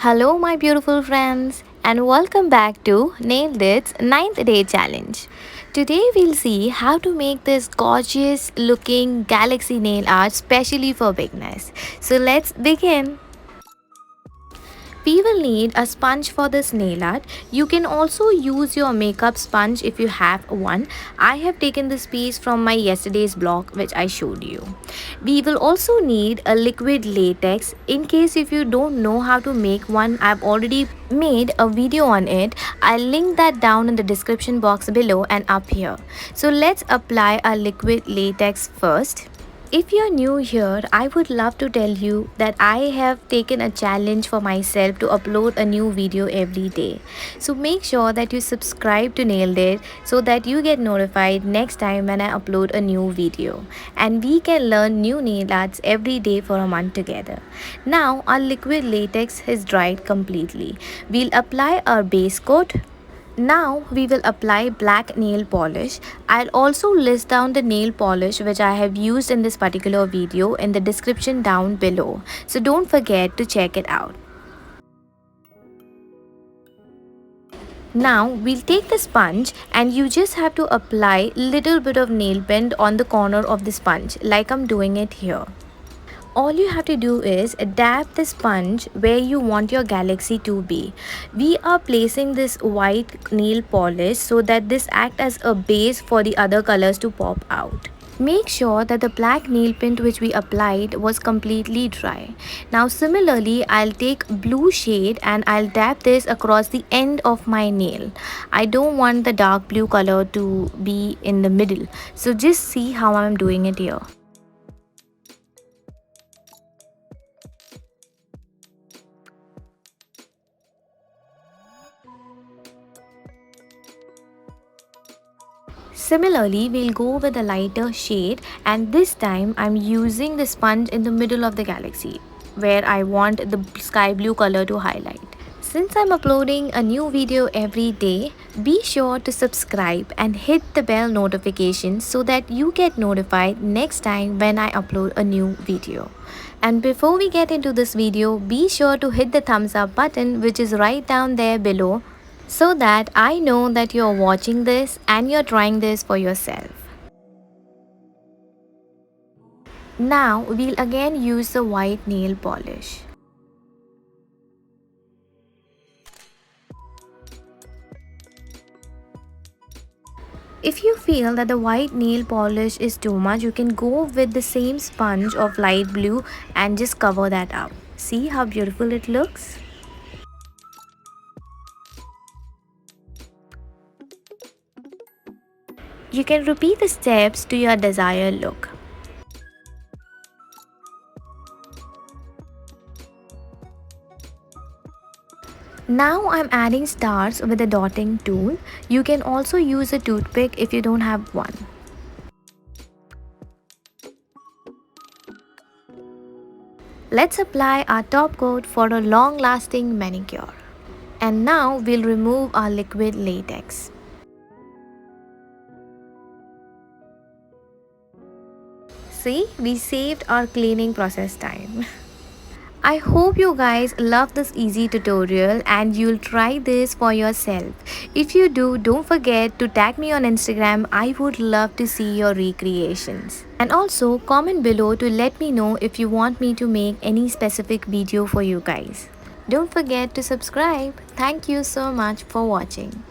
Hello, my beautiful friends, and welcome back to Nailed It's 9th Day Challenge. Today, we'll see how to make this gorgeous looking galaxy nail art specially for beginners. So, let's begin. We will need a sponge for this nail art. You can also use your makeup sponge if you have one. I have taken this piece from my yesterday's blog which I showed you. We will also need a liquid latex. In case if you don't know how to make one, I've already made a video on it. I'll link that down in the description box below and up here. So let's apply our liquid latex first. If you're new here, I would love to tell you that I have taken a challenge for myself to upload a new video every day. So make sure that you subscribe to Nailed It so that you get notified next time when I upload a new video. And we can learn new nail arts every day for a month together. Now our liquid latex has dried completely. We'll apply our base coat. Now we will apply black nail polish. I'll also list down the nail polish which I have used in this particular video in the description down below. So don't forget to check it out. Now we'll take the sponge and you just have to apply little bit of nail paint on the corner of the sponge like I'm doing it here. All you have to do is dab the sponge where you want your galaxy to be. We are placing this white nail polish so that this acts as a base for the other colors to pop out. Make sure that the black nail paint which we applied was completely dry. Now similarly, I'll take blue shade and I'll dab this across the end of my nail. I don't want the dark blue color to be in the middle. So just see how I'm doing it here. Similarly, we'll go with a lighter shade and this time I'm using the sponge in the middle of the galaxy where I want the sky blue color to highlight. Since I'm uploading a new video every day, be sure to subscribe and hit the bell notification so that you get notified next time when I upload a new video. And before we get into this video, be sure to hit the thumbs up button which is right down there below so that I know that you're watching this and you're trying this for yourself. Now we'll again use the white nail polish. If you feel that the white nail polish is too much, you can go with the same sponge of light blue and just cover that up. See how beautiful it looks? You can repeat the steps to your desired look. Now I'm adding stars with a dotting tool. You can also use a toothpick if you don't have one. Let's apply our top coat for a long-lasting manicure. And now we'll remove our liquid latex. See, we saved our cleaning process time. I hope you guys love this easy tutorial and you'll try this for yourself. If you do, don't forget to tag me on Instagram. I would love to see your recreations. And also comment below to let me know if you want me to make any specific video for you guys. Don't forget to subscribe. Thank you so much for watching.